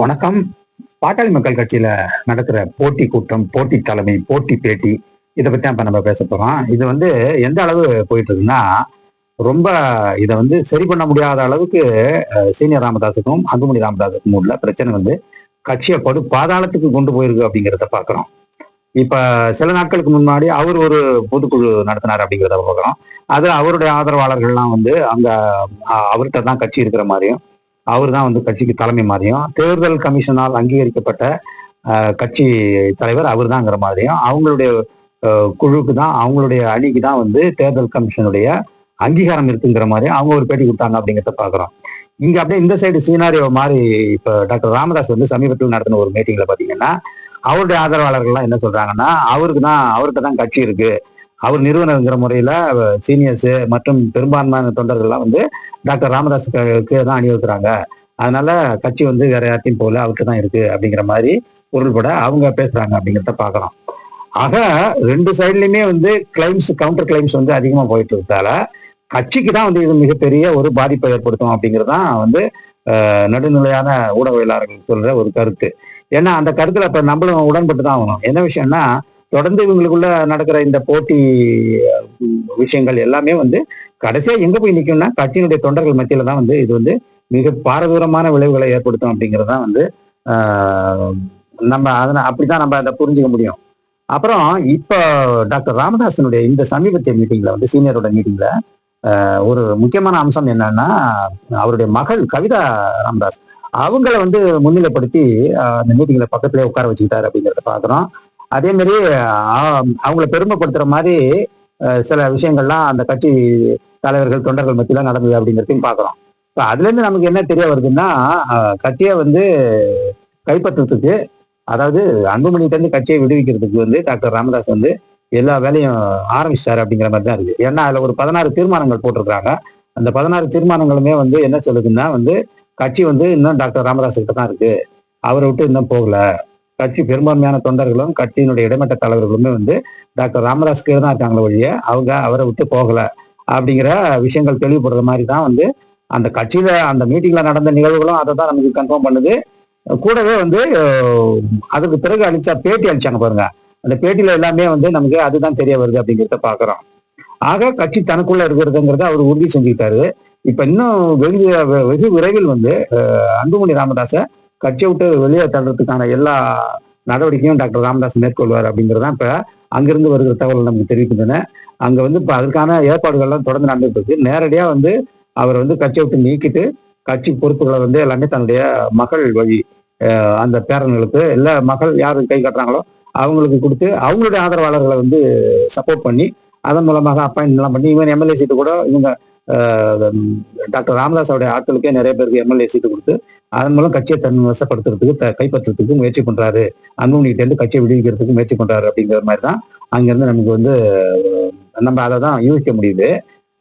வணக்கம். பாட்டாளி மக்கள் கட்சியில நடக்கிற போட்டி கூட்டம், போட்டி தலைமை, போட்டி பேட்டி இத பத்தி தான் இப்ப நம்ம பேச போறோம். இது எந்த அளவு போயிட்டு இருக்குன்னா, ரொம்ப இத சரி பண்ண முடியாத அளவுக்கு சீனியர் ராமதாஸுக்கும், அன்புமணி ராமதாஸுக்கும் உள்ள பிரச்சனை கட்சிய படு பாதாளத்துக்கு கொண்டு போயிருக்கு அப்படிங்கிறத பார்க்கிறோம். இப்ப சில நாட்களுக்கு முன்னாடி அவர் ஒரு பொதுக்குழு நடத்தினார் அப்படிங்கிறத பார்க்கிறோம். அதுல அவருடைய ஆதரவாளர்கள்லாம் அங்க அவர்கிட்ட தான் கட்சி இருக்கிற மாரியும், அவர் தான் கட்சிக்கு தலைமை மாதிரியும், தேர்தல் கமிஷனால் அங்கீகரிக்கப்பட்ட கட்சி தலைவர் அவர் தான்ங்கிற மாதிரியும், அவங்களுடைய குழுக்கு தான், அவங்களுடைய அணிக்கு தான் தேர்தல் கமிஷனுடைய அங்கீகாரம் இருக்குங்கிற மாதிரி அவங்க ஒரு பேட்டி கொடுத்தாங்க அப்படிங்கிறத பாக்குறோம். இங்க அப்படியே இந்த சைடு சீனாரியோ மாதிரி இப்ப டாக்டர் ராமதாஸ் சமீபத்தில் நடத்தின ஒரு மீட்டிங்ல பாத்தீங்கன்னா, அவருடைய ஆதரவாளர்கள்லாம் என்ன சொல்றாங்கன்னா, அவர்கிட்ட தான் கட்சி இருக்கு, அவர் நிறுவனங்கிற முறையில சீனியர்ஸ் மற்றும் பெரும்பான்மையான தொண்டர்கள்லாம் டாக்டர் ராமதாஸுக்கு தான் அணிவகுக்கிறாங்க. அதனால கட்சி வேற யார்ட்டையும் போல அவருக்கு தான் இருக்கு அப்படிங்கிற மாதிரி பொருள்பட அவங்க பேசுறாங்க அப்படிங்கிறத பாக்குறோம். ஆக ரெண்டு சைட்லயுமே கிளைம்ஸ், கவுண்டர் கிளைம்ஸ் அதிகமா போயிட்டு இருக்கால கட்சிக்கு தான் இது மிகப்பெரிய ஒரு பாதிப்பை ஏற்படுத்தும் அப்படிங்கிறதான் நடுநிலையான ஊடகவியலாளர்கள் சொல்ற ஒரு கருத்து. ஏன்னா அந்த கருத்துல இப்ப நம்மளும் உடன்பட்டு தான் ஆகணும். என்ன விஷயம்னா, தொடர்ந்து இவங்களுக்குள்ள நடக்கிற இந்த போட்டி விஷயங்கள் எல்லாமே கடைசியா எங்க போய் நிக்கும்னா, கட்சியினுடைய தொண்டர்கள் மத்தியில தான் இது மிக பாரதூரமான விளைவுகளை ஏற்படுத்தும் அப்படிங்கறதான் நம்ம அப்படித்தான் நம்ம அதை புரிஞ்சுக்க முடியும். அப்புறம் இப்ப டாக்டர் ராமதாசனுடைய இந்த சமீபத்திய மீட்டிங்ல சீனியரோட மீட்டிங்ல ஒரு முக்கியமான அம்சம் என்னன்னா, அவருடைய மகள் கவிதா ராமதாஸ் அவங்கள முன்னிலைப்படுத்தி அந்த மீட்டிங்ல பக்கத்திலே உட்கார வச்சுக்கிட்டாரு அப்படிங்கிறத பாக்குறோம். அதே மாதிரி அவங்கள பெருமைப்படுத்துற மாதிரி சில விஷயங்கள்லாம் அந்த கட்சி தலைவர்கள் தொண்டர்கள் மத்தியில நடந்தது அப்படிங்கிறதையும் பாக்குறோம். இப்ப அதுல இருந்து நமக்கு என்ன தெரிய வருதுன்னா, கட்சியை கைப்பற்றுறதுக்கு, அதாவது அன்புமணிகிட்ட இருந்து கட்சியை விடுவிக்கிறதுக்கு டாக்டர் ராமதாஸ் எல்லா வேலையும் ஆரம்பிச்சிட்டாரு அப்படிங்கிற மாதிரி தான் இருக்கு. ஏன்னா அதுல ஒரு 16 தீர்மானங்கள் போட்டிருக்காங்க. அந்த 16 தீர்மானங்களுமே என்ன சொல்லுதுன்னா, கட்சி இன்னும் டாக்டர் ராமதாஸ் கிட்ட தான் இருக்கு, அவரை விட்டு இன்னும் போகல. கட்சி பெரும்பான்மையான தொண்டர்களும் கட்சியினுடைய இடைமட்ட தலைவர்களுமே டாக்டர் ராமதாஸ் கீழே தான் இருக்காங்களே ஒழிய அவங்க அவரை விட்டு போகல அப்படிங்கிற விஷயங்கள் தெளிவுபடுற மாதிரி தான் அந்த கட்சியில அந்த மீட்டிங்ல நடந்த நிகழ்வுகளும் அதை தான் நமக்கு கன்ஃபார்ம் பண்ணுது. கூடவே அதுக்கு பிறகு பேட்டி அளிச்சாங்க பாருங்க, அந்த பேட்டியில எல்லாமே நமக்கு அதுதான் தெரிய வருது அப்படிங்கிறத பாக்குறோம். ஆக கட்சி தனக்குள்ள இருக்கிறதுங்கிறத அவர் உறுதி செஞ்சுக்கிட்டாரு. இப்ப இன்னும் வெகு விரைவில் அன்புமணி ராமதாஸ கட்சியை விட்டு வெளியே தள்ளுறதுக்கான எல்லா நடவடிக்கையும் டாக்டர் ராமதாஸ் மேற்கொள்வார் அப்படிங்கிறதான் இப்ப அங்கிருந்து வருகிற தகவல் நமக்கு தெரிவிக்கின்றன. அங்க இப்ப அதற்கான ஏற்பாடுகள்லாம் தொடர்ந்து நடந்துட்டு இருக்கு. நேரடியா அவர் கட்சியை விட்டு நீக்கிட்டு கட்சி பொறுப்புகளை எல்லாமே தன்னுடைய மகள் வழி அந்த பேரன்களுக்கு எல்லா மகள் யாரு கை கட்டுறாங்களோ அவங்களுக்கு கொடுத்து அவங்களுடைய ஆதரவாளர்களை சப்போர்ட் பண்ணி அதன் மூலமாக அப்பாயின்ட் எல்லாம் பண்ணி இவன் எம்எல்ஏ சீட்டு கூட இவங்க டாக்டர் ராமதாஸோடைய ஆட்களுக்கே நிறைய பேருக்கு எம்எல்ஏ சீட்டு கொடுத்து அதன் மூலம் கட்சியை தன் வசப்படுத்துறதுக்கு கைப்பற்றுறதுக்கு முயற்சி பண்றாரு, அன்புமணிகிட்ட இருந்து கட்சியை விடுவிக்கிறதுக்கு முயற்சி பண்றாரு அப்படிங்கிற மாதிரி தான் அங்கிருந்து நமக்கு நம்ம அதை தான் யூகிக்க முடியுது.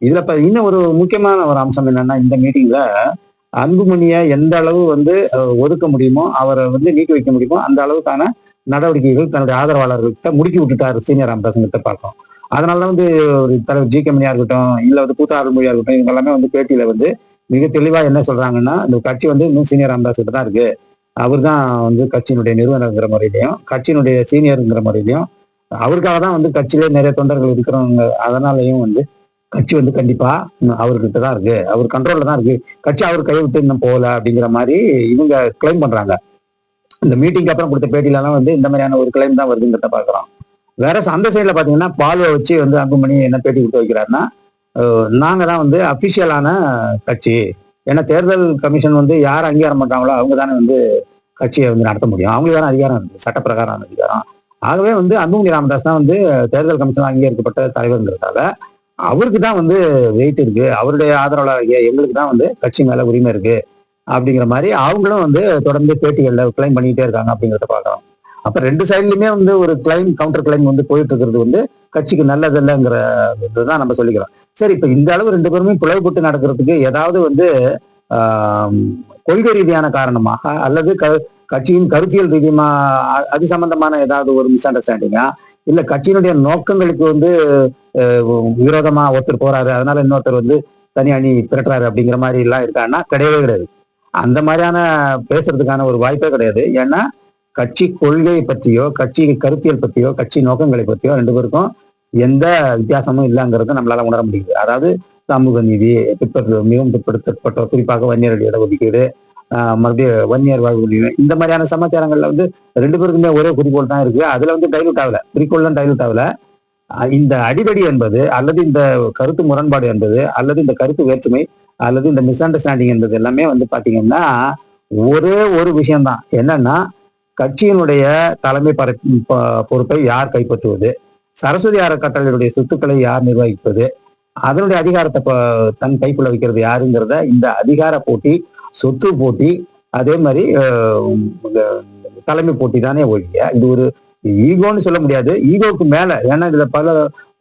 இதுல இன்னும் ஒரு முக்கியமான ஒரு அம்சம் என்னன்னா, இந்த மீட்டிங்ல அன்புமணியை எந்த அளவு ஒதுக்க முடியுமோ, அவரை நீக்கி வைக்க முடியுமோ அந்த அளவுக்கான நடவடிக்கைகள் தன்னுடைய ஆதரவாளர்கள்கிட்ட முடுக்கி விட்டுட்டாரு சீனியர் ராமதாஸ் பார்க்கும். அதனால ஒரு தலைவர் ஜி.கே. மணியா இருக்கட்டும், இல்ல கூத்தா அருள்மொழியா இருக்கட்டும், இவங்க எல்லாமே பேட்டியில மிக தெளிவா என்ன சொல்றாங்கன்னா, இந்த கட்சி இன்னும் சீனியர் ராமதாஸ் கிட்ட தான் இருக்கு, அவர் தான் கட்சியினுடைய நிறுவனங்கிற முறையிலையும் கட்சியினுடைய சீனியருங்கிற முறையிலையும் அவருக்காக தான் கட்சியிலே நிறைய தொண்டர்கள் இருக்கிறவங்க, அதனாலையும் கட்சி கண்டிப்பா அவர்கிட்ட தான் இருக்கு, அவர் கண்ட்ரோல்ல தான் இருக்கு, கட்சி அவர் கையை விட்டு இன்னும் போகல அப்படிங்கிற மாதிரி இவங்க கிளைம் பண்றாங்க. இந்த மீட்டிங்க்கு அப்புறம் கொடுத்த பேட்டியில எல்லாம் இந்த மாதிரியான ஒரு கிளைம் தான் வருதுங்கிறத பாக்குறோம். வேற அந்த சைட்ல பாத்தீங்கன்னா பாலுவை வச்சு அன்புமணி என்ன பேட்டி கொடுத்து வைக்கிறாருன்னா, நாங்க தான் அபிஷியலான கட்சி, ஏன்னா தேர்தல் கமிஷன் யார் அங்கீகாரம் பண்றாங்களோ அவங்க தானே கட்சியை நடத்த முடியும், அவங்களுக்கு தானே அதிகாரம் இருக்கு, சட்டப்பிரகாரம் அதிகாரம். ஆகவே அன்புமணி ராமதாஸ் தான் தேர்தல் கமிஷன் அங்கீகரிக்கப்பட்ட தலைவர்ங்கிறதால அவருக்கு தான் வெயிட் இருக்கு, அவருடைய ஆதரவாளர் எங்களுக்கு தான் கட்சி மேல உரிமை இருக்கு அப்படிங்கிற மாதிரி அவங்களும் தொடர்ந்து பேட்டிகள்ல கிளைம் பண்ணிக்கிட்டே இருக்காங்க அப்படிங்கிறத பார்க்கலாம். அப்ப ரெண்டு சைட்லயுமே ஒரு கிளைம், கவுண்டர் கிளைம் போயிட்டு இருக்கிறது கட்சிக்கு நல்லது இல்லைங்கிறதான் நம்ம சொல்லிக்கிறோம். சரி, இப்ப இந்த அளவு ரெண்டு பேருமே பிளவுபட்டு நடக்கிறதுக்கு ஏதாவது கொள்கை ரீதியான காரணமாக அல்லது கட்சியின் கருத்தியல் ரீதியமா அது சம்பந்தமான ஏதாவது ஒரு மிஸ் அண்டர்ஸ்டாண்டிங்கா, இல்ல கட்சியினுடைய நோக்கங்களுக்கு விரோதமா ஒருத்தர் போறாரு அதனால இன்னொருத்தர் தனி அணி திரட்டுறாரு அப்படிங்கிற மாதிரி எல்லாம் இருக்கான்னா கிடையவே கிடையாது. அந்த மாதிரியான பேசுறதுக்கான ஒரு வாய்ப்பே கிடையாது. ஏன்னா கட்சி கொள்கை பற்றியோ, கட்சி கருத்தியல் பற்றியோ, கட்சி நோக்கங்களை பற்றியோ ரெண்டு பேருக்கும் எந்த வித்தியாசமும் இல்லைங்கிறத நம்மளால உணர முடியுது. அதாவது சமூக நீதி, மிகவும் பிற்படுத்தப்பட்ட குறிப்பாக வன்னியர் இடஒதுக்கீடு, மறுபடியும் வன்னியர் வாழ்வு உரிமை, இந்த மாதிரியான சமாச்சாரங்கள்ல வந்து ரெண்டு பேருக்குமே ஒரே குறிக்கோள் தான் இருக்கு. அதுல வந்து டைலூட் ஆகல, குறிக்கோள்லாம் டைலூட் ஆகல. இந்த அடிதடி என்பது அல்லது இந்த கருத்து முரண்பாடு என்பது அல்லது இந்த கருத்து வேற்றுமை அல்லது இந்த மிஸ் அண்டர்ஸ்டாண்டிங் என்பது எல்லாமே வந்து பாத்தீங்கன்னா ஒரே ஒரு விஷயம்தான். என்னன்னா கட்சியினுடைய தலைமை பொறுப்பை யார் கைப்பற்றுவது, சரஸ்வதி அறக்கட்டளையுடைய சொத்துக்களை யார் நிர்வகிப்பது, அதனுடைய அதிகாரத்தை தன் கைக்குள்ள வைக்கிறது யாருங்கிறத இந்த அதிகார போட்டி, சொத்து போட்டி, அதே மாதிரி தலைமை போட்டி தானே ஒழிய இது ஒரு ஈகோன்னு சொல்ல முடியாது. ஈகோக்கு மேல, ஏன்னா இதுல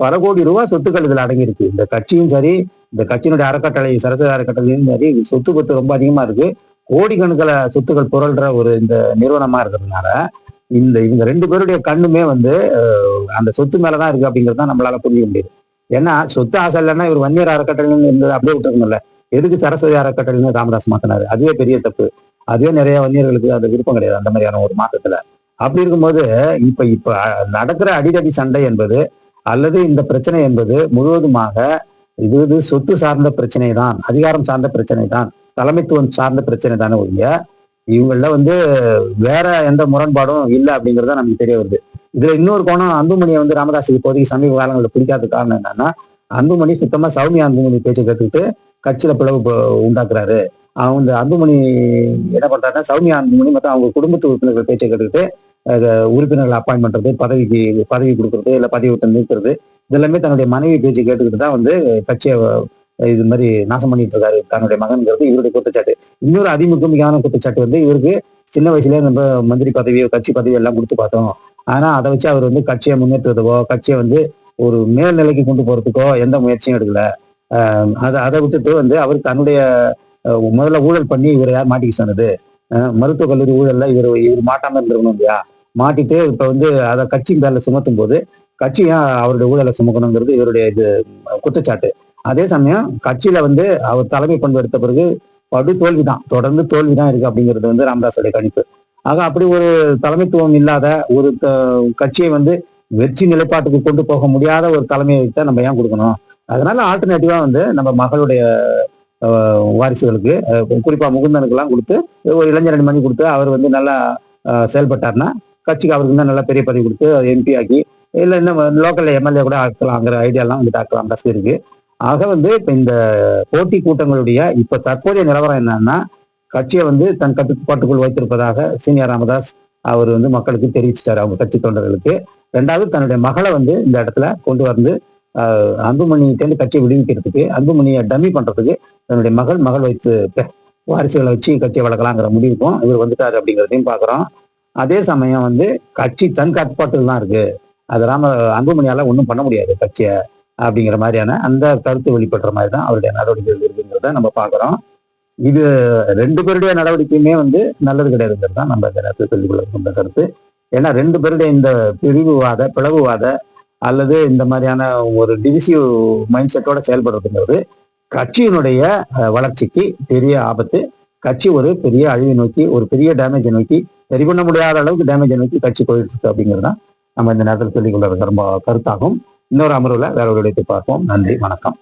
பல கோடி ரூபாய் சொத்துக்கள் இதுல அடங்கி இருக்கு. இந்த கட்சியும் சரி, இந்த கட்சியினுடைய அறக்கட்டளை சரஸ்வதி அறக்கட்டளையும் சரி, சொத்து பத்து ரொம்ப அதிகமா இருக்கு. கோடிக்கணக்கில் சொத்துக்கள் புரள்ற ஒரு இந்த நிறுவனமா இருக்கிறதுனால இவங்க ரெண்டு பேருடைய கண்ணுமே வந்து அந்த சொத்து மேலதான் இருக்கு அப்படிங்கிறது தான் நம்மளால புரிஞ்சுக்க முடியுது. ஏன்னா சொத்து ஆசை இல்லைன்னா இவர் வன்னியர் அறக்கட்டளைன்னு இருந்தது அப்படியே விட்டுருக்கணும்ல. எதுக்கு சரஸ்வதி அறக்கட்டளைன்னு ராமதாஸ் மாத்தினாரு? அதுவே பெரிய தப்பு. அதுவே நிறைய வன்னியர்களுக்கு அந்த விருப்பம் கிடையாது அந்த மாதிரியான ஒரு மாற்றத்துல. அப்படி இருக்கும்போது இப்ப நடக்கிற அடிதடி சண்டை என்பது அல்லது இந்த பிரச்சனை என்பது முழுவதுமாக இது சொத்து சார்ந்த பிரச்சனை தான், அதிகாரம் சார்ந்த பிரச்சனை தான், தலைமைத்துவம் சார்ந்த பிரச்சனை தானே ஒழிய இவங்கள வந்து வேற எந்த முரண்பாடும் இல்லை அப்படிங்கிறத நமக்கு தெரிய வருது. இதுல இன்னொரு கோணம், அன்புமணியை வந்து ராமதாஸுக்கு இப்போதைக்கு சமீப காலங்களில் பிடிக்காத காரணம் என்னன்னா, அன்புமணி சுத்தமா சௌமியா அன்புமணி பேச்சை கேட்டுக்கிட்டு கட்சியில பிளவு உண்டாக்குறாரு. அவங்க அன்புமணி என்ன பண்றாருன்னா, சௌமியா அன்புமணி மற்றும் அவங்க குடும்பத்து உறுப்பினர்கள் பேச்சை கேட்டுக்கிட்டு உறுப்பினர்கள் அப்பாயின்ட் பண்றது, பதவி கொடுக்கறது, இல்லை பதவி விட்டு நிற்கிறது, இதெல்லாமே தன்னுடைய மனைவி பேச்சு கேட்டுக்கிட்டு தான் வந்து கட்சியை இது மாதிரி நாசம் பண்ணிட்டு இருக்காரு தன்னுடைய மகன்கிறது இவருடைய குற்றச்சாட்டு. இன்னொரு அதிமுகமான குற்றச்சாட்டு வந்து, இவருக்கு சின்ன வயசுலேயே நம்ம மந்திரி பதவியோ கட்சி பதவி எல்லாம் கொடுத்து பார்த்தோம். ஆனா அதை வச்சு அவர் வந்து கட்சியை முன்னேற்றுவதோ கட்சியை வந்து ஒரு மேல்நிலைக்கு கொண்டு போறதுக்கோ எந்த முயற்சியும் எடுக்கல. அதை விட்டுட்டு வந்து அவர் தன்னுடைய முதல்ல ஊழல் பண்ணி இவரை யார் மாட்டிக்க சொன்னது? மருத்துவக் கல்லூரி ஊழல்ல இவர் மாட்டாம இருந்திருக்கணும் இல்லையா? மாட்டிட்டு இப்ப வந்து அதை கட்சி பேர்ல சுமத்தும் போது கட்சி ஏன் அவருடைய ஊழலை சுமக்கணுங்கிறது இவருடைய இது குற்றச்சாட்டு. அதே சமயம் கட்சியில வந்து அவர் தலைமை பண்பு எடுத்த பிறகு படு தோல்விதான், தொடர்ந்து தோல்விதான் இருக்கு அப்படிங்கிறது வந்து ராமதாஸோடைய கணிப்பு. ஆக அப்படி ஒரு தலைமைத்துவம் இல்லாத ஒரு கட்சியை வந்து வெற்றி நிலைப்பாட்டுக்கு கொண்டு போக முடியாத ஒரு தலைமையை நம்ம ஏன் கொடுக்கணும்? அதனால ஆல்டர்னேட்டிவா வந்து நம்ம மகளுடைய வாரிசுகளுக்கு, குறிப்பா முகுந்தனுக்கு எல்லாம் கொடுத்து ஒரு இளைஞரணி மணி கொடுத்து அவர் வந்து நல்லா செயல்பட்டார்னா கட்சிக்கு அவருக்கு தான் நல்லா பெரிய பதவி கொடுத்து எம்பி ஆக்கி, இல்லை இன்னும் லோக்கல்ல எம்எல்ஏ கூட ஆக்கலாங்கிற ஐடியாலாம் வந்து ஆக்கலாம் ரசி இருக்கு. ஆக வந்து இப்ப இந்த போட்டி கூட்டங்களுடைய இப்ப தற்போதைய நிலவரம் என்னன்னா, கட்சியை வந்து தன் கட்டுப்பாட்டுக்குள் வைத்திருப்பதாக சீனியர் ராமதாஸ் அவர் வந்து மக்களுக்கு தெரிவிச்சிட்டாரு, அவங்க கட்சி தொண்டர்களுக்கு. ரெண்டாவது, தன்னுடைய மகளை வந்து இந்த இடத்துல கொண்டு வந்து அன்புமணிகிட்டேருந்து கட்சியை விடுவிக்கிறதுக்கு, அன்புமணியை டம்மி பண்றதுக்கு தன்னுடைய மகள் வைத்து வாரிசுகளை வச்சு கட்சியை வளர்க்கலாங்கிற முடிவுக்கும் இவர் வந்துட்டாரு அப்படிங்கிறதையும் பாக்குறோம். அதே சமயம் வந்து கட்சி தன் கட்டுப்பாட்டில் தான் இருக்கு, அது அன்புமணியால ஒன்றும் பண்ண முடியாது கட்சியை அப்படிங்கிற மாதிரியான அந்த கருத்து வெளிப்படுற மாதிரி தான் அவருடைய நடவடிக்கைகள் இருக்குங்கிறத நம்ம பாக்குறோம். இது ரெண்டு பேருடைய நடவடிக்கையுமே வந்து நல்லது கிடையாதுங்கிறது தான் நம்ம இந்த நேரத்தில் சொல்லிக் கொள்ள கருத்து. ஏன்னா ரெண்டு பேருடைய இந்த பிளவுவாத அல்லது இந்த மாதிரியான ஒரு டிவிசிவ் மைண்ட் செட்டோட செயல்படுறதுங்கிறது கட்சியினுடைய வளர்ச்சிக்கு பெரிய ஆபத்து. கட்சி ஒரு பெரிய அழிவை நோக்கி, ஒரு பெரிய டேமேஜை நோக்கி, சரி பண்ண முடியாத அளவுக்கு டேமேஜை நோக்கி கட்சி போயிட்டு இருக்கு அப்படிங்கிறது தான் நம்ம இந்த நேரத்தில் சொல்லிக் கொள்றது ரொம்ப கருத்தாகும். இன்னொரு அமர்வுல வேற ஒரு இடத்தை பார்ப்போம். நன்றி, வணக்கம்.